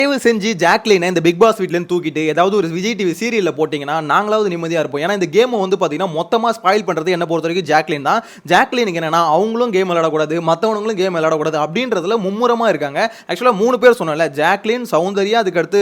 தயவு செஞ்சு ஜாக்லினை இந்த பிக் பாஸ் வீட்லேருந்து தூக்கிட்டு ஏதாவது ஒரு விஜய் டிவி சீரியலில் போட்டிங்கன்னா நாங்களாவது நிம்மதியாக இருப்போம். ஏன்னா இந்த கேமை வந்து பார்த்தீங்கன்னா மொத்தமாக ஸ்பாயில் பண்ணுறது என்ன பொறுத்த வரைக்கும் ஜாக்லின் தான். ஜாக்லினுக்கு என்னன்னா அவங்களும் கேம் விளையாடக்கூடாது, மற்றவங்களும் கேம் விளையாடக்கூடாது அப்படின்றதுல மும்முரமாக இருக்காங்க. ஆக்சுவலாக 3 பேர் சொன்னல, ஜாக்லின், சௌந்தர்யா, அதுக்கடுத்து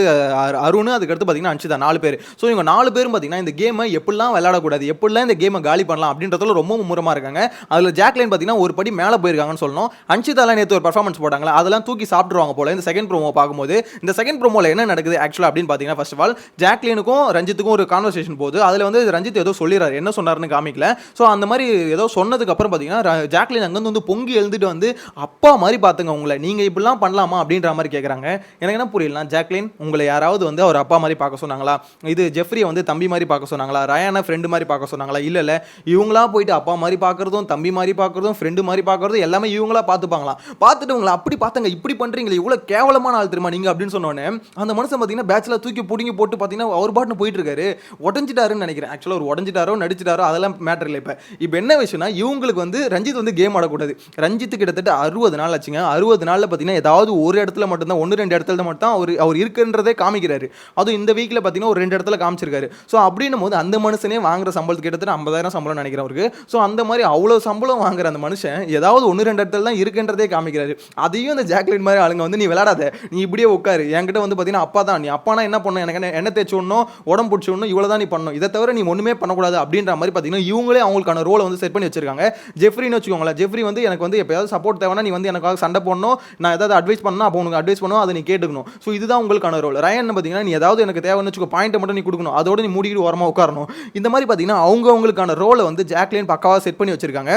அருண், அதுக்கடுத்து பார்த்தீங்கன்னா அன்ஷிதா, 4 பேர். ஸோ இவங்க 4 பேரும் பார்த்தீங்கன்னா இந்த கேமை எப்படிலாம் விளையாடக்கூடாது, எப்படிலாம் இந்த கேமை காலி பண்ணலாம் அப்படின்றதுல ரொம்ப மும்முரமாக இருக்காங்க. அதில் ஜாக்லின் பார்த்தீங்கன்னா ஒரு படி மேலே போயிருக்காங்கன்னு சொல்லணும். அன்ஷிதாலாம் நேற்று ஒரு பர்ஃபார்மன்ஸ் போட்டாங்களா, அதெல்லாம் தூக்கி சாப்பிட்டுருவாங்க போல இந்த செகண்ட் ப்ரோமோ பார்க்கும்போது. இந்த செகண்ட் ப்ரோமோல என்ன நடக்குது ஆக்சுவலா அப்படின்னு பாத்தீங்கன்னா, ஃபர்ஸ்ட் ஆஃப் ஆல் ஜாக்லினுக்கும் ரஞ்சித்துக்கும் ஒரு கான்வர்சேஷன் போகுது. அதுல வந்து ரஞ்சித் ஏதோ சொல்லிறாரு, என்ன சொன்னாருன்னு காமிக்கல. சோ அந்த மாதிரி ஏதோ சொன்னதுக்கு அப்புறம் பாத்தீங்கன்னா ஜாக்லின் அங்க வந்து பொங்கி எழுந்துட்டு வந்து அப்பா மாதிரி பாத்துங்க உங்களை, நீங்க இப்படிலாம் பண்ணலாமா அப்படின்ற மாதிரி கேக்குறாங்க. எனக்கு என்ன புரியல, ஜாக்லின் உங்களை யாராவது வந்து அவர் அப்பா மாதிரி பார்க்க சொன்னாங்களா, இது ஜெஃப்ரியை வந்து தம்பி மாதிரி பார்க்க சொன்னாங்களா, ரயானா ஃப்ரெண்டு மாதிரி பார்க்க சொன்னாங்களா? இல்ல இவங்களா போயிட்டு அப்பா மாதிரி பார்க்கறதும் தம்பி மாதிரி பார்க்கறதும் ஃப்ரெண்டு மாதிரி பார்க்கறதும் எல்லாமே இவங்களா பார்த்துப்பாங்களா? பார்த்துட்டு உங்களை அப்படி பார்த்தாங்க, இப்படி பண்றீங்களே, இவ்வளவு கேவலமான ஆள் தெரியுமா நீங்க அப்படின்னு சொன்னோன்னே அந்த மனுஷன் பார்த்தீங்கன்னா பேட்ச்ல தூக்கி புடிங்கி போட்டு பார்த்தீங்கன்னா அவர் பாட்டுன்னு போயிட்டு இருக்காரு. உடஞ்சிட்டாருன்னு நினைக்கிறேன். ஆக்சுவலாக ஒரு உடஞ்சிட்டாரோ நடிச்சிட்டாரோ அதெல்லாம் மேட்டர் இல்லை. இப்போ என்ன விஷயம்னா, இவங்களுக்கு வந்து ரஞ்சித் வந்து கேம் ஆடக்கூடாது. ரஞ்சித் கிட்டத்தட்ட 60 நாள் ஆச்சுங்க. 60 நாளில் பார்த்தீங்கன்னா ஏதாவது ஒரு இடத்துல மட்டும்தான், 1-2 இடத்துல மட்டும் அவர் இருக்குன்றதே காமிக்கிறாரு. அதுவும் இந்த வீக்கில் பார்த்தீங்கன்னா ஒரு 2 இடத்துல காமிச்சிருக்காரு. ஸோ அப்படின்னும் போது அந்த மனுஷனே வாங்குற சம்பளத்துக்கு கிட்டத்தட்ட 50,000 சம்பளம் நினைக்கிறேன் அவருக்கு. ஸோ அந்த மாதிரி அவ்வளோ சம்பளம் வாங்குற அந்த மனுஷன் ஏதாவது 1-2 இடத்துல தான் இருக்குன்றதே காமிக்கிறாரு. அதையும் அந்த ஜாக்லின் மாதிரி ஆளுங்க வந்து நீ விளையாடாத, நீ இப்படியே உட்காரு, என்கிட்ட வந்து பார்த்தீங்கன்னா அப்பா தான், நீ அப்பானா என்ன பண்ணணும், எனக்கு என்ன தேய்ச்சி விடணும், உடம்பு பிடிச்சி விடணும், இவ்வளோ தான் நீ பண்ணணும், இதை தவிர நீ ஒன்றுமே பண்ணக்கூடாது அப்படின்ற மாதிரி பார்த்தீங்கன்னா இவங்களே அவங்களுக்கான ரோலை வந்து செட் பண்ணி வச்சிருக்காங்க. ஜெஃப்ரின்னு வச்சுக்கோங்களேன், ஜெஃப்ரி வந்து எனக்கு வந்து எப்போயாவது சப்போர்ட் தேவைன்னா நீ வந்து எனக்காக சண்டை போடணும், நான் ஏதாவது அட்வைஸ் பண்ணணும், அப்போ உனக்கு அட்வைஸ் பண்ணணும், அதை நீ கேட்டுக்கணும். ஸோ இதுதான் உங்களுக்கான ரோல். ரயன் பார்த்தீங்கன்னா நீ ஏதாவது எனக்கு தேவைன்னு வச்சுக்கோ, பாயிண்ட்டை மட்டும் நீ கொடுக்கணும், அதோட நீ மூடிக்கிட்டு ஓரமாக உட்காரணும். இந்த மாதிரி பார்த்தீங்கன்னா அவங்களுக்கான ரோலை வந்து ஜாக்லின் பக்காவாக செட் பண்ணி வச்சிருக்காங்க.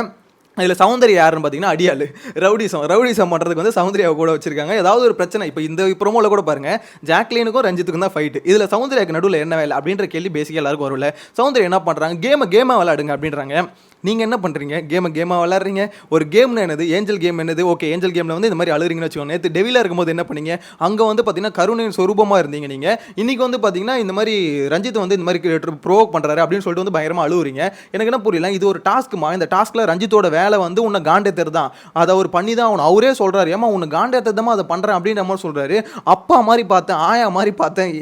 இதில் சௌந்தர்யா யாருன்னு பார்த்தீங்கன்னா அடியாள், ரவுடிசம் பண்ணுறதுக்கு வந்து சௌந்தர்யாவை கூட வச்சிருக்காங்க. ஏதாவது ஒரு பிரச்சனை, இப்போ இந்த ப்ரோமோவில் கூட பாருங்கள், ஜாக்லினுக்கும் ரஞ்சித்துக்கும் தான் ஃபைட்டு. இதில் சௌந்தர்யாவுக்கு நடுவில் என்ன வேலை அப்படின்ற கேள்வி பேசிக்காக எல்லாருக்கும் வரும்ல. சௌந்தர்யா என்ன பண்ணுறாங்க, கேமை விளையாடுங்க அப்படின்றாங்க. நீங்கள் என்ன பண்ணுறீங்க, கேமாக விளாட்றீங்க. ஒரு கேம்னு என்னது, ஏஞ்சல் கேம் என்னது, ஓகே ஏஞ்சல் கேமில் வந்து இந்த மாதிரி அழுகிறீங்கன்னு வச்சுக்கோங்க. நேற்று டெவிலாக இருக்கும்போது என்ன பண்ணீங்க, அங்கே வந்து பார்த்தீங்கன்னா கருணையின் சொரூபமாக இருந்தீங்க நீங்கள். இன்றைக்கி வந்து பார்த்தீங்கன்னா இந்த மாதிரி ரஞ்சித் வந்து இந்த மாதிரி ப்ரோவோக் பண்ணுறாரு அப்படின்னு சொல்லிட்டு வந்து பயங்கரமாக அழுகுறீங்க. எனக்கு என்ன புரியல, இது ஒரு டாஸ்க்குமா, இந்த டாஸ்க்கில் ரஞ்சித்தோட வேலை வந்து உன்னை காண்டேத்தர் தான், அதை அவர் பண்ணி தான் அவன் அவரே சொல்கிறாரு, ஏமா உன்னை காண்டேத்தர் அதை பண்ணுறேன் அப்படின்ற மாதிரி சொல்கிறாரு. அப்பா மாதிரி பார்த்தேன், ஆயா மாதிரி பார்த்தேன்,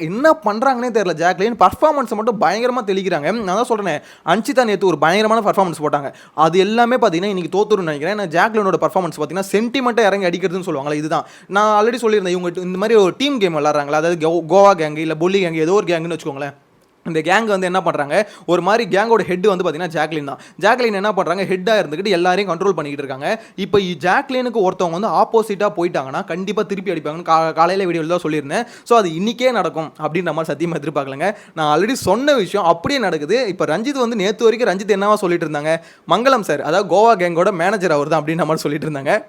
என்ன பண்ணுறாங்கன்னே தெரியல. ஜாக்லின் பர்ஃபார்மன்ஸை மட்டும் பயங்கரமாக தெளிக்கிறாங்க. நான் தான் சொல்கிறேன், அன்ஷிதா நேற்று ஒரு பயங்கரமான பர்ஃபார்மன்ஸ் போட்டாங்க, அது எல்லாமே பார்த்தீங்கன்னா இன்னைக்கு தோத்துருன்னு நினைக்கிறேன். ஜாக்லினோட பர்ஃபார்மன்ஸ் பார்த்தீங்கன்னா சென்டிமெண்ட்டை இறங்கி அடிக்கிறதுன்னு சொல்லுவாங்களா, இதுதான். நான் ஆல்ரெடி சொல்லியிருந்தேன், இவங்க இந்த மாதிரி ஒரு டீம் கேம் விளாட்றாங்களா, அதாவது கோவா கேங்கு இல்லை பொல்லி கேங்கு, ஏதோ ஒரு கேங்குன்னு வச்சுக்கோங்களேன். இந்த கேங் வந்து என்ன பண்ணுறாங்க, ஒரு மாதிரி கேங்கோட ஹெட் வந்து பார்த்தீங்கன்னா ஜாக்லின் தான். ஜாக்லின் என்ன பண்ணுறாங்க, ஹெட்டாக இருந்துக்கிட்டு எல்லாரையும் கண்ட்ரோல் பண்ணிக்கிட்டு இருக்காங்க. இப்போ ஜாக்லினுக்கு ஒருத்தவங்க வந்து ஆப்போசிட்டாக போயிட்டாங்கன்னா கண்டிப்பாக திருப்பி அடிப்பாங்கன்னு காலையில் வீடியோவில் தான் சொல்லியிருந்தேன். ஸோ அது இன்றைக்கே நடக்கும் அப்படின்ற மாதிரி சத்தியமாக எதிர்பார்க்கலங்க. நான் ஆல்ரெடி சொன்ன விஷயம் அப்படியே நடக்குது. இப்போ ரஞ்சித் வந்து நேற்று வரைக்கும் ரஞ்சித் என்னவா சொல்லிட்டு இருந்தாங்க, மங்களம் சார் அதாவது கோவா கேங்கோட மேனேஜர் அவர் தான் அப்படின்ற மாதிரி சொல்லிட்டு இருந்தாங்க.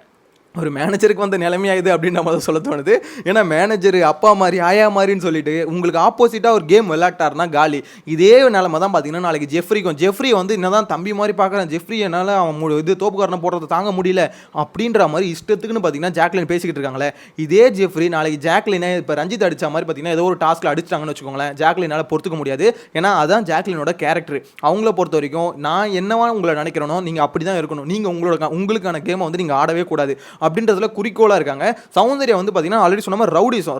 ஒரு மேனேஜருக்கு வந்து நிலைமையாகுது அப்படின்னு நம்ம அதை சொல்ல தோணுது. ஏன்னா மேனேஜர் அப்பா மாதிரி ஆயா மாதிரின்னு சொல்லிட்டு உங்களுக்கு ஆப்போசிட்டாக ஒரு கேம் விளையாட்டாருனா காலி. இதே நிலைமை தான் பார்த்தீங்கன்னா நாளைக்கு ஜெஃப்ரி வந்து என்னதான் தம்பி மாதிரி பார்க்குறேன், ஜெஃப்ரி என்னால் அவன் இது தோப்புக்காரனை போடுறது தாங்க முடியல அப்படின்ற மாதிரி இஷ்டத்துக்குன்னு பார்த்தீங்கன்னா ஜாக்லின் பேசிக்கிட்டு இருக்காங்களே. இதே ஜெஃப்ரி நாளைக்கு ஜாக்லினை இப்போ ரஞ்சித் அடித்த மாதிரி பார்த்தீங்கன்னா ஏதோ ஒரு டாஸ்க்கில் அடிச்சிட்டாங்கன்னு வச்சுக்கோங்களேன், ஜாக்லினால் பொறுத்துக்க முடியாது. ஏன்னா அதான் ஜாக்லினோட கேரக்டர். அவங்கள பொறுத்த வரைக்கும் நான் என்னவா உங்களை நினைக்கிறனோ நீங்கள் அப்படி தான் இருக்கணும், நீங்கள் உங்களுக்கான கேமை வந்து நீங்கள் ஆடவே கூடாது அப்படின்றதுல குறிக்கோளாக இருக்காங்க. சௌந்தர்யா வந்து பார்த்தீங்கன்னா ஆல்ரெடி சொன்ன மாதிரி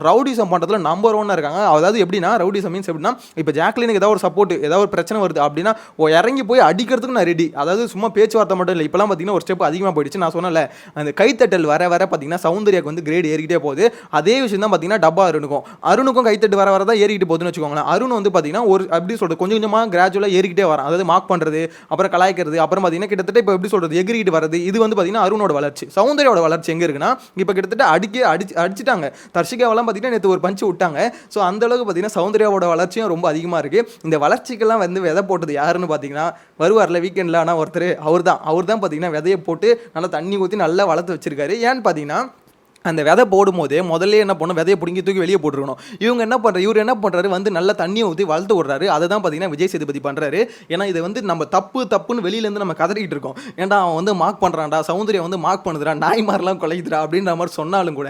ரவுடிசம் பண்ணுறதுல நம்பர் 1 இருக்காங்க. அதாவது எப்படின்னா ரவுடிசம் மீன்ஸ் எப்படின்னா, இப்போ ஜாக்லினுக்கு ஏதாவது ஒரு சப்போர்ட், ஏதாவது ஒரு பிரச்சனை வருது அப்படின்னா இறங்கி போய் அடிக்கிறதுக்கு நான் ரெடி. அதாவது சும்மா பேச்சுவார்த்தை மட்டும் இல்லை, இப்போலாம் பார்த்தீங்கன்னா ஒரு ஸ்டெப் அதிகமாக போயிடுச்சு. நான் சொன்னல, அந்த கைத்தட்டல் வர பார்த்தீங்கன்னா சௌந்தர்யாக்கு வந்து கிரேட் ஏறிக்கிட்டே போகுது. அதே விஷயம் தான் பார்த்தீங்கன்னா டப்பா அருணுக்கும் கைத்தட்டு வர தான் ஏறிக்கிட்டு போகுதுன்னு வச்சுக்கோங்களேன். அருண் வந்து பார்த்தீங்கன்னா ஒரு அப்படி சொல்கிறது கொஞ்சம் கொஞ்சமாக கிராஜுவலாக ஏறிக்கிட்டே வரான். அதாவது மார்க் பண்ணுறது, அப்புறம் கலாய்க்கிறது, அப்புறம் பார்த்தீங்கன்னா கிட்டத்தட்ட இப்போ எப்படி சொல்கிறது எகிரிக்கிட்டு வரது, இது வந்து பார்த்தீங்கன்னா அருணோட வளர்ச்சி. சௌந்தர்யோட வளர்ச்சி எங்கே இருக்குன்னா, இப்போ கிட்டத்தட்ட அடிச்சிட்டாங்க. தர்ஷிகாவெல்லாம் பார்த்தீங்கன்னா நேற்று ஒரு பஞ்சு விட்டாங்க. ஸோ அந்த அளவுக்கு பார்த்தீங்கன்னா சௌந்தர்யாவோட வளர்ச்சியும் ரொம்ப அதிகமாக இருக்குது. இந்த வளர்ச்சிக்கெல்லாம் வந்து விதை போட்டது யாருன்னு பார்த்தீங்கன்னா வருவார்ல வீக்கெண்டில், ஆனால் ஒருத்தர் அவர் தான் பார்த்தீங்கன்னா விதையை போட்டு நல்லா தண்ணி ஊற்றி நல்லா வளர்த்து வச்சிருக்காரு. ஏன்னு பார்த்தீங்கன்னா அந்த விதை போடும்போதே முதல்ல என்ன பண்ணணும், விதையை பிடிங்கி தூக்கி வெளியே போட்டுருக்கணும். இவர் என்ன பண்ணுறாரு வந்து நல்லா தண்ணியை ஊற்றி வளர்த்து விடுறாரு. அதை தான் பார்த்தீங்கன்னா விஜய் சேதுபதி பண்ணுறாரு. ஏன்னா இது வந்து நம்ம தப்புன்னு வெளியிலேருந்து நம்ம கதறிக்கிட்டு இருக்கோம். ஏன்டா அவன் வந்து மார்க் பண்ணுறான்டா, சௌந்தர்யா வந்து மார்க் பண்ணுதுடா, நாய் மாதிரிலாம் கொலைக்குதுடா அப்படின்ற மாதிரி சொன்னாலும் கூட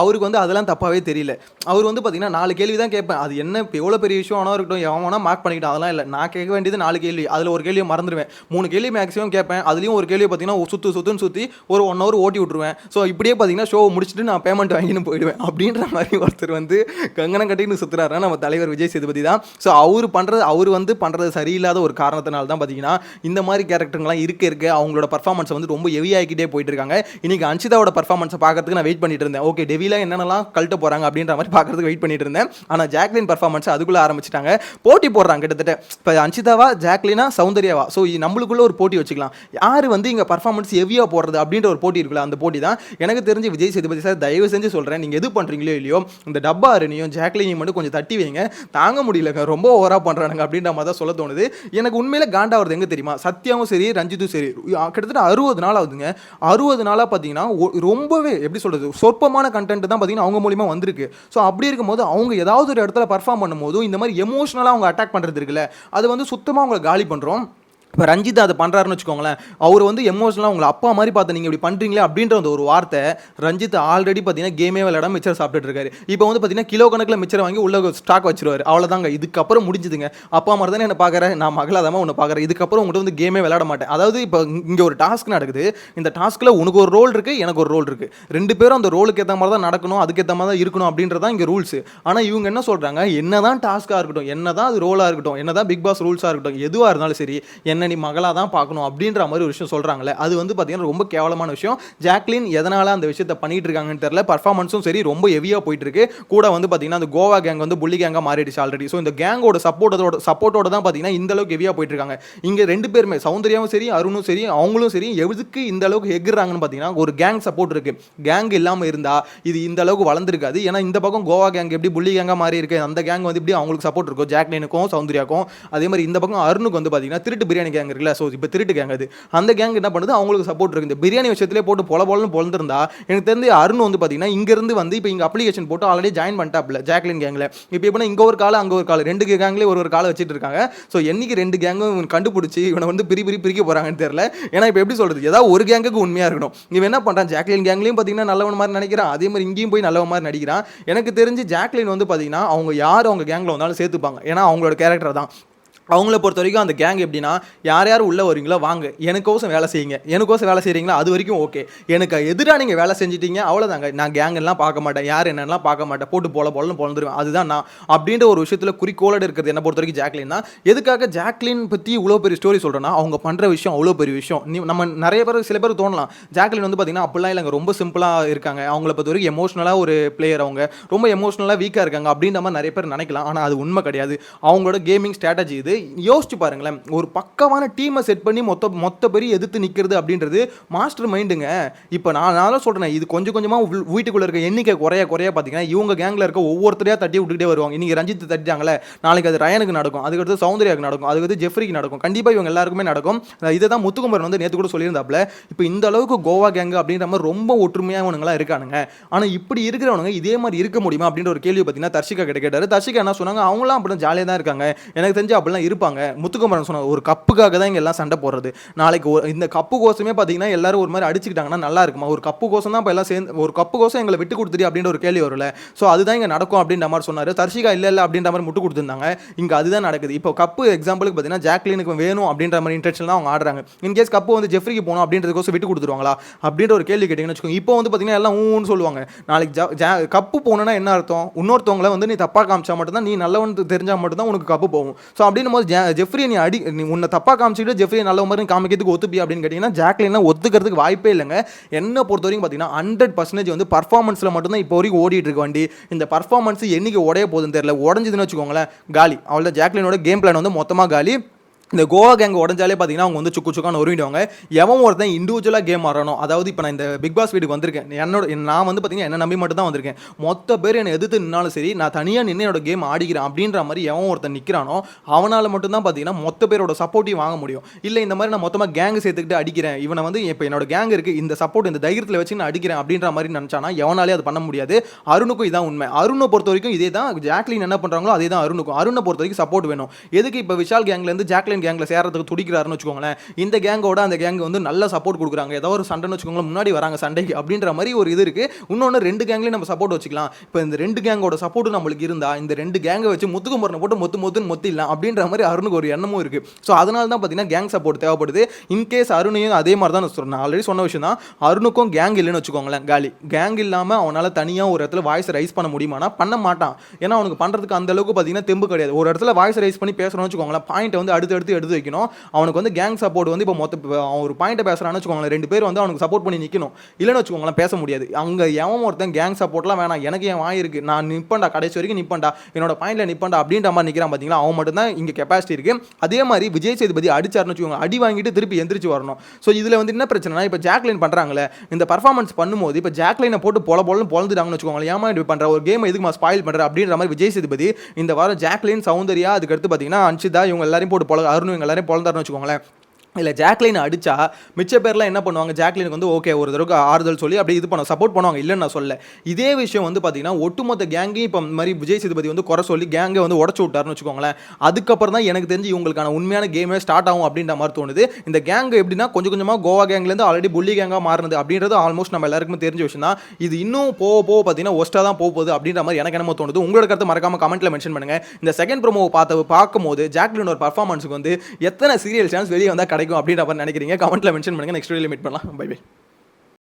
அவருக்கு வந்து அதெல்லாம் தப்பாகவே தெரியல. அவர் வந்து பார்த்தீங்கன்னா 4 கேள்வி தான் கேட்பேன். அது என்ன எவ்வளோ பெரிய விஷயம் ஆனால் இருக்கட்டும், எவனா மார்க் பண்ணிக்கிட்டான் அதெல்லாம் இல்லை. நான் கேட்க வேண்டியது 4 கேள்வி, அதில் ஒரு கேள்வியை மறந்துடுவேன். 3 கேள்வி மேக்ஸிமம் கேட்பேன். அதுலேயும் ஒரு கேள்வி பார்த்தீங்கன்னா சுற்றுன்னு சுற்றி ஒரு 1 hour ஓட்டி விட்டுருவேன். ஸோ இப்படியே பார்த்தீங்கன்னா ஷோ முடிச்சுட்டு நான் பேமெண்ட் வாங்கின்னு போயிடுவேன் அப்படின்ற மாதிரி ஒருத்தர் வந்து கங்கணம் கட்டின்னு சுற்றுறாருன்னா நம்ம தலைவர் விஜய் சேதுபதி தான். ஸோ அவர் பண்ணுறது சரியில்லாத ஒரு காரணத்தினால தான் பார்த்தீங்கன்னா இந்த மாதிரி கேரக்டருங்களாம் இருக்க அவங்களோட பர்ஃபார்மன்ஸை வந்து ரொம்ப ஹெவியாகிக்கிட்டே போயிட்டு இருக்காங்க. இன்னைக்கு அன்ஷிதாவோட பர்ஃபார்மன்ஸை பார்க்கறதுக்கு நான் வெயிட் பண்ணிட்டு இருந்தேன். ஓகே, டெவிலா என்னென்னலாம் கழட்ட போகிறாங்க அப்படின்ற மாதிரி பார்க்கறதுக்கு வெயிட் பண்ணிட்டு இருந்தேன். ஆனால் ஜாக்லின் பர்ஃபார்மன்ஸ் அதுக்குள்ளே ஆரம்பிச்சிட்டாங்க. போட்டி போடுறாங்க கிட்டத்தட்ட. இப்போ அன்ஷிதாவா, ஜாக்லினா, சௌந்தர்யாவா, ஸோ நம்மளுக்குள்ள ஒரு போட்டி வச்சுக்கலாம். யார் வந்து இங்கே பர்ஃபார்மன்ஸ் ஹெவியாக போடுறது அப்படின்ற ஒரு போட்டி இருக்குல்ல, அந்த போட்டி தான் எனக்கு தெரிஞ்சு விஜய் சேதுபதி சார் தயவு செஞ்சு சொல்கிறேன், நீங்கள் எது பண்ணுறீங்களோ இல்லையோ இந்த டப்பா அருணையும் ஜாக்லினையும் மட்டும் கொஞ்சம் தட்டி வைங்க. தாங்க முடியலங்க, ரொம்ப ஓவராக பண்ணுறானுங்க அப்படின்ற மாதிரி தான் சொல்ல தோணுது. எனக்கு உண்மையில காண்டாவது எங்கே தெரியுமா, சத்யாவும் சரி ரஞ்சித்தும் சரி கிட்டத்தட்ட 60 நாள் ஆகுதுங்க. 60 நாளாக பார்த்தீங்கன்னா ரொம்பவே எப்படி சொல்கிறது, சொற்பமான கண்டென்ட் தான் பார்த்தீங்கன்னா அவங்க மூலியமாக வந்திருக்கு. ஸோ அப்படி இருக்கும்போது அவங்க ஏதாவது ஒரு இடத்துல பர்ஃபார்ம் பண்ணும்போது இந்த மாதிரி எமோஷனலாக அவங்க அட்டாக் பண்ணுறது இருக்குல்ல, அது வந்து சுத்தமாக அவங்களை காலி பண்ணுறோம். இப்போ ரஞ்சித் அதை பண்ணுறாருன்னு வச்சுக்கோங்களேன், அவர் வந்து எமோஷனலாக உங்களை அப்பா மாதிரி பார்த்து நீங்கள் இப்படி பண்ணுறீங்களே அப்படின்ற ஒரு வார்த்தை. ரஞ்சித் ஆல்ரெடி பார்த்தீங்கன்னா கேமே விளையாட மிச்சர் சாப்பிட்டுட்டு இருக்காரு. இப்போ வந்து பார்த்தீங்கன்னா கிலோ கணக்கில் மிச்சரை வாங்கி உள்ள ஸ்டாக் வச்சிருவார். அவ்வளோதாங்க, இதுக்கப்புறம் முடிஞ்சுதுங்க. அப்பா மாதிரி தானே என்ன பார்க்குறேன், நான் மகளாதாமல் உன்னை பார்க்குறேன், இதுக்கப்புறம் உங்கள்கிட்ட வந்து கேமே விளையாட மாட்டேன். அதாவது இப்போ இங்கே ஒரு டாஸ்க் நடக்குது, இந்த டாஸ்க்கில் உனக்கு ஒரு ரோல் இருக்குது, எனக்கு ஒரு ரோல் இருக்குது, ரெண்டு பேரும் அந்த ரோலுக்கு ஏற்ற மாதிரி தான் நடக்கணும், அதுக்கேற்ற மாதிரி தான் இருக்கணும் அப்படின்றதான் இங்கே ரூல்ஸ். ஆனால் இவங்க என்ன சொல்கிறாங்க, என்ன தான் டாஸ்க்காக இருக்கட்டும், என்ன தான் அது ரோலாக இருக்கட்டும், என்ன தான் பிக் பாஸ் ரூல்ஸாக இருக்கட்டும், எதுவாக இருந்தாலும் சரி என்ன நீ மகளாக தான் பார்க்கணும் அப்படின்ற மாதிரி ஒரு விஷயம் சொல்கிறாங்களே, அது வந்து பார்த்தீங்கன்னா ரொம்ப கேவலமான விஷயம். ஜாக்லின் எதனால் அந்த விஷயத்தை பண்ணிட்டு இருக்காங்கன்னு தெரியல. பர்ஃபார்மன்ஸும் சரி ரொம்ப ஹெவியாக போயிட்டு இருக்கு. கூட வந்து பார்த்தீங்கன்னா அந்த கோவா கேங் வந்து புள்ளி கேங்காக மாறிடுச்சு ஆல்ரெடி. ஸோ இந்த கேங்கோட சப்போர்ட்டோட தான் பார்த்தீங்கன்னா இந்த அளவுக்கு ஹெவியாக போயிட்டு இருக்காங்க. இங்கே ரெண்டு பேருமே சௌந்தர்யாவும் சரி அருணும் சரி அவங்களும் சரி எதுக்கு இந்த அளவுக்கு எகுறாங்கன்னு பார்த்தீங்கன்னா ஒரு கேங் சப்போர்ட் இருக்கு. கேங் இல்லாமல் இருந்தால் இது இந்த அளவுக்கு வளர்ந்துருக்காது. ஏன்னா இந்த பக்கம் கோவா கேங் எப்படி புள்ளி கேங்காக மாறி இருக்கு, அந்த கேங் வந்து இப்படி அவங்களுக்கு சப்போர்ட் இருக்கும் ஜாக்லினுக்கும் சௌந்தர்யாக்கும். அதே மாதிரி இந்த பக்கம் அருணுக்கு வந்து பார்த்தீங்கன்னா திருட்டு பிரியாணி கேங் இருக்குல்ல, ஸோ இப்போ திருட்டு கேங் அது, அந்த கேங் என்ன பண்ணுது, அவங்களுக்கு சப்போர்ட் இருக்கு. இந்த பிரியாணி விஷயத்திலே போட்டு பொலன்னு பொழந்திருந்தா எனக்கு தெரிஞ்சு அருண் வந்து பார்த்தீங்கன்னா இங்கிருந்து வந்து இப்போ இங்கே அப்ளிகேஷன் போட்டு ஆல்ரெடி ஜாயின் பண்ணிட்டாப்ல ஜாக்லின் கேங்கில். இப்போ எப்படின்னா இங்கே ஒரு காலம் அங்கே ஒரு காலம், ரெண்டு கேங்லேயே ஒரு காலம் வச்சுட்டு இருக்காங்க. ஸோ என்னைக்கு ரெண்டு கேங்கும் கண்டுபிடிச்சி இவனை வந்து பிரிக்க போகிறாங்கன்னு தெரியல. ஏன்னா இப்போ எப்படி சொல்கிறது, ஏதாவது ஒரு கேங்குக்கு உண்மையாக இருக்கணும். இவன் என்ன பண்ணுறான், ஜாக்லின் கேங்லேயும் பார்த்தீங்கன்னா நல்லவன் மாதிரி நினைக்கிறான், அதே மாதிரி இங்கேயும் போய் நல்லவன் மாதிரி நடிக்கிறான். எனக்கு தெரிஞ்சு ஜாக்லின் வந்து பார்த்தீங்கன்னா அவங்க யார் அவங்க கேங்கில் வந்தாலும் சேர்த்துப்பாங்க. ஏன்னா அவங்களோட கேரக்டர் தான். அவங்கள பொறுத்த வரைக்கும் அந்த கேங் எப்படின்னா, யார் யார் உள்ளே வரீங்களோ வாங்க, எனக்கோசம் வேலை செய்யுங்க, எனக்கோசம் வேலை செய்கிறீங்களா அது வரைக்கும் ஓகே, எனக்கு எதிராக நீங்கள் வேலை செஞ்சிட்டீங்க அவ்வளோதாங்க, நான் கேங் எல்லாம் பார்க்க மாட்டேன், யார் என்னெல்லாம் பார்க்க மாட்டேன், போட்டு பொலன்னு பொழந்துருவேன், அதுதான் நான் அப்படின்ற ஒரு விஷயத்தில் குறிக்கோளோடு இருக்கிறது என்னை பொறுத்த வரைக்கும் ஜாக்லின் தான். எதுக்காக ஜாக்லின் பற்றி இவ்வளோ பெரிய ஸ்டோரி சொல்கிறேன்னா, அவங்க பண்ணுற விஷயம் அவ்வளோ பெரிய விஷயம். நம்ம நிறைய பேர் சில பேர் தோணலாம் ஜாக்லின் வந்து பார்த்தீங்கன்னா அப்படிலாம் இல்லைங்க, ரொம்ப சிம்பிளாக இருக்காங்க, அவங்கள பொறுத்த வரைக்கும் எமோஷனலாக ஒரு பிளேயர், அவங்க ரொம்ப எமோஷனலாக வீக்காக இருக்காங்க அப்படின்ற மாதிரி நிறைய பேர் நினைக்கலாம். ஆனால் அது உண்மை கிடையாது. அவங்களோட கேமிங் ஸ்ட்ராட்டஜி இது. யோசிச்சு பாருங்க, ஒரு பக்கமான டீமை செட் பண்ணி மொத்த பெரிய எதிர்த்து நிற்கிறது அப்படின்றது மாஸ்டர் மைண்டுங்க. இப்போ நான் சொல்கிறேன், இது கொஞ்சம் கொஞ்சமாக வீட்டுக்குள்ளே இருக்க எண்ணிக்கை குறைய பார்த்தீங்கன்னா இவங்க கேங்கில் இருக்க ஒவ்வொருத்தரையாக தட்டி விட்டுக்கிட்டே வருவாங்க. இன்னைக்கு ரஞ்சித் தட்டிட்டாங்களே, நாளைக்கு அது ரயனுக்கு நடக்கும், அதுக்கடுத்து சௌந்தர்யாவுக்கு நடக்கும், அதுக்கடுத்து ஜெஃப்ரிக்கு நடக்கும், கண்டிப்பாக இவங்க எல்லாருக்குமே நடக்கும். இதை தான் முத்துக்குமரன் வந்து நேற்று கூட சொல்லியிருந்தாப்புல. இப்போ இந்த அளவுக்கு கோவா கேங்கு அப்படின்ற மாதிரி ரொம்ப ஒற்றுமையானவங்களாம் இருக்கானுங்க. ஆனால் இப்படி இருக்கிறவனுங்க இதே மாதிரி இருக்க முடியுமா அப்படின்ற ஒரு கேள்வி பார்த்தீங்கன்னா தர்ஷிகா கிட்ட கேட்டார். தர்ஷிகா என்ன சொன்னாங்க, அவங்களாம் அப்படி ஜாலியாக தான் இருக்காங்க, எனக்கு தெரிஞ்சு அப்படிலாம் இருப்பாங்க. முத்துக்குமரன் சொன்னாங்க, ஒரு கப்புக்காக தான் இங்கே எல்லாம் சண்டை போடுறது, நாளைக்கு இந்த கப்பு கோசமே பார்த்தீங்கன்னா எல்லாரும் ஒரு மாதிரி அடிச்சுக்கிட்டாங்கன்னா நல்லா இருக்குமா, ஒரு கப்பு கோசம் தான் இப்போ எல்லாம் சேர்ந்து ஒரு கப்பு கோசம் எங்களை விட்டு கொடுத்துட்டு அப்படின்ற ஒரு கேள்வி வரல. ஸோ அதுதான் இங்கே நடக்கும் அப்படின்ற மாதிரி சொன்னார். தர்ஷிகா இல்லை அப்படின்ற மாதிரி முட்டு கொடுத்துருந்தாங்க. இங்கே அதுதான் நடக்குது. இப்போ கப்பு எக்ஸாம்பிளுக்கு பார்த்தீங்கன்னா ஜாக்லினுக்கு வேணும் அப்படின்ற மாதிரி இன்டென்ஷன் தான் அவங்க ஆடுறாங்க. இன்கேஸ் கப்பு வந்து ஜெஃப்ரிக்கு போகணும் அப்படின்றதுக்கோசம் விட்டு கொடுத்துருவாங்களா அப்படின்ற ஒரு கேள்வி கேட்டிங்கன்னு வச்சுக்கோங்க. இப்போ வந்து பார்த்தீங்கன்னா எல்லாம் ஊன்னு சொல்லுவாங்க. நாளைக்கு கப்பு போகணுன்னா என்ன அர்த்தம், இன்னொருத்தவங்களை வந்து நீ தப்பாக காமிச்சா மட்டும்தான், நீ நல்லவன் தெரிஞ்சால் மட்டும்தான் உனக்கு கப்பு போகும். ஸோ அப்படின்னும் போது ஜெஃப்ரி நீ உன்னை தப்பாக காமிச்சிட்டு ஜெஃப்ரி நல்ல மாதிரி காமிக்கிறதுக்கு ஒத்துப்பி அப்படின்னு கேட்டிங்கன்னா ஜாக்லின்லாம் ஒத்துக்கிறதுக்கு வாய்ப்பே இல்லைங்க. என்ன பொறுத்த வரைக்கும் பார்த்தீங்கன்னா 100% வந்து பர்ஃபார்மன்ஸில் மட்டும்தான் இப்போ வரைக்கும் ஓடிட்டு இருக்க வண்டி. இந்த பர்ஃபார்மன்ஸ் என்னைக்கு உடைய போகுதுன்னு தெரியல. உடஞ்சதுன்னு வச்சுக்கோங்களேன் காலி. அவ்வளோ ஜாக்லினோட கேம் பிளான் வந்து மொத்தமாக காலி. இந்த கோவா கேங் உடஞ்சாலே பார்த்தீங்கன்னா அவங்க வந்து சுக்கான உருவிடுவாங்க. எவன் ஒருத்தன் இண்டிவிஜுவலாக கேம் ஆடணும். அதாவது இப்போ நான் இந்த பிக் பாஸ் வீட்டுக்கு வந்திருக்கேன், நான் வந்து பார்த்தீங்கன்னா என்ன நம்பி மட்டும் தான் வந்திருக்கேன். மொத்த பேர் என்னை எதிர்த்து நின்னாலும் சரி, நான் தனியாக நின்று என்னோட கேம் ஆடிக்கிறேன் அப்படின்ற மாதிரி எவன் ஒருத்தன் நிற்கிறானோ அவனால் மட்டும்தான் பார்த்தீங்கன்னா மொத்த பேரோட சப்போர்ட்டையும் வாங்க முடியும். இல்லை இந்த மாதிரி நான் மொத்தமாக கேங்கு சேர்த்துக்கிட்டு அடிக்கிறேன், இவனை வந்து இப்போ என்னோட கேங் இருக்குது, இந்த சப்போர்ட் இந்த தைரியத்தில் வச்சு நான் அடிக்கிறேன் அப்படின்ற மாதிரி நினச்சானா எவனாலே அது பண்ண முடியாது. அருணுக்கும் இதான் உண்மை. அருணை பொறுத்த வரைக்கும் இதே தான். ஜாக்லின் என்ன பண்ணுறாங்களோ அதே தான் அருணுக்கும். அருணை பொறுத்த வரைக்கும் சப்போர்ட் வேணும். எதுக்கு இப்போ விஷால் கேங்லேருந்து ஜாக்லின் ஜாக்லின் கேங்கில் சேர்றதுக்கு துடிக்கிறாருன்னு வச்சுக்கோங்களேன். இந்த கேங்கோட அந்த கேங் வந்து நல்ல சப்போர்ட் கொடுக்குறாங்க. ஏதோ ஒரு சண்டைன்னு வச்சுக்கோங்களேன், முன்னாடி வராங்க சண்டைக்கு அப்படின்ற மாதிரி ஒரு இது இருக்குது. இன்னொன்று 2 கேங்லேயும் நம்ம சப்போர்ட் வச்சுக்கலாம். இப்போ இந்த 2 கேங்கோட சப்போர்ட் நம்மளுக்கு இருந்தால் இந்த 2 கேங்கை வச்சு முத்துக்குமரனை போட்டு மொத்துன்னு மொத்திடலாம் அப்படின்ற மாதிரி அருணுக்கு ஒரு எண்ணமும் இருக்குது. ஸோ அதனால தான் பார்த்தீங்கன்னா கேங் சப்போர்ட் தேவைப்படுது. இன்கேஸ் அருணையும் அதே மாதிரி தான் நான் ஆல்ரெடி சொன்ன விஷயம் தான். அருணுக்கும் கேங் இல்லைன்னு வச்சுக்கோங்களேன், காலி. கேங் இல்லாமல் அவனால் தனியாக ஒரு இடத்துல வாய்ஸ் ரைஸ் பண்ண முடியுமானா பண்ண மாட்டான். ஏன்னா அவனுக்கு பண்ணுறதுக்கு அந்த அளவுக்கு பார்த்தீங்கன்னா தெம்பு கிடையாது. ஒரு இடத்துல வாய்ஸ் ரைஸ் பண்ணி பேசணும்னு வச்சுக்கோங்களேன், பாயிண்ட் வந்து அடுத்து எடுத்து வைக்கணும். அவனுக்கு வந்து கேங் சப்போர்ட் வந்து இப்போ அவன் ஒரு பாயிண்ட்டை பேசுகிறான்னு வச்சுக்கோங்களேன், 2 பேர் வந்து அவனுக்கு சப்போர்ட் பண்ணி நிற்கணும். இல்லைன்னு வச்சுக்கோங்களேன் பேச முடியாது. அங்கே எவன் ஒருத்தன் கேங் சப்போர்ட்லாம் வேணாம், எனக்கு என் வாய் இருக்குது, நான் நிற்பேன்டா, கடைசி வரைக்கும் நிற்பேன்டா, என்னோட பாயிண்டில் நிற்பேன்டா அப்படின்ற மாதிரி நிற்கிறான் பார்த்தீங்களா, அவன் மட்டும்தான் இங்கே கெப்பாசிட்டி இருக்குது. அதே மாதிரி விஜய் சேதுபதி அடிச்சாருன்னு வச்சுக்கோங்க, அடி வாங்கிட்டு திருப்பி எந்திரிச்சு வரணும். ஸோ இதில் வந்து என்ன பிரச்சனைனா, இப்போ ஜாக்லின் பண்ணுறாங்களே இந்த பர்ஃபார்மன்ஸ் பண்ணும்போது இப்போ ஜாக்லினை போட்டு பொலன்னு பொழந்துட்டாங்கன்னு வச்சுக்கோங்களேன், ஏமா இப்படி பண்ணுற ஒரு கேம் எதுக்கு ஸ்பாயில் பண்ணுற அப்படின்ற மாதிரி விஜய் சேதுபதி இந்த வாரம் ஜாக்லின், சௌந்தர்யா, அதுக்கடுத்து பார்த்தீங்கன்னா அன்ஷிதா இவங்க எல்லாரையும் போட்டு அருண் இவங்க எல்லாரையும் பொழந்தாருன்னு வச்சுக்கோங்களேன். இல்லை ஜாக்லின் அடித்தா மிச்ச பேர்லாம் என்ன பண்ணுவாங்க, ஜாக்லினுக்கு வந்து ஓகே ஒரு தடவை ஆறுதல் சொல்லி அப்படி இது பண்ண சப்போர்ட் பண்ணுவாங்க, இல்லைன்னு நான் சொல்ல. இதே விஷயம் வந்து பார்த்தீங்கன்னா ஒட்டுமொத்த கேங்கையும் இப்போ இந்த மாதிரி விஜய் சேதுபதி வந்து குறை சொல்லி கேங்கை வந்து உடச்சு விட்டாருன்னு வச்சுக்கோங்களேன். அதுக்கப்புறம் தான் எனக்கு தெரிஞ்சு இவங்களுக்கான உண்மையான கேமே ஸ்டார்ட் ஆகும் அப்படின்ற மாதிரி தோணுது. இந்த கேங் எப்படின்னா கொஞ்சம் கொஞ்சமாக கோவா கேங்லேருந்து ஆல்ரெடி புள்ளி கேங்காக மாறினது அப்படின்றது ஆல்மோஸ்ட் நம்ம எல்லாருக்குமே தெரிஞ்ச விஷயம் தான். இது இன்னும் போக பார்த்தீங்கன்னா ஒஸ்ட்டாக தான் போகுது அப்படின்ற மாதிரி எனக்கு என்னமோ தோணுது. உங்களோட கருத்து மறக்காம கமெண்ட்டில் மென்ஷன் பண்ணுங்கள். இந்த செகண்ட் ப்ரோமோ பார்க்கும்போது ஜாக்லினோட பர்ஃபார்மன்ஸுக்கு வந்து எத்தனை சீரியல் சான்ஸ் வெளியே வந்தால் கிடைக்கும் அப்படின்ற மாதிரி நினைக்கிறீங்க, கமெண்ட்டில் மென்ஷன் பண்ணுங்கள். நெக்ஸ்ட் வீடியோவில் மீட் பண்ணலாம். Bye by.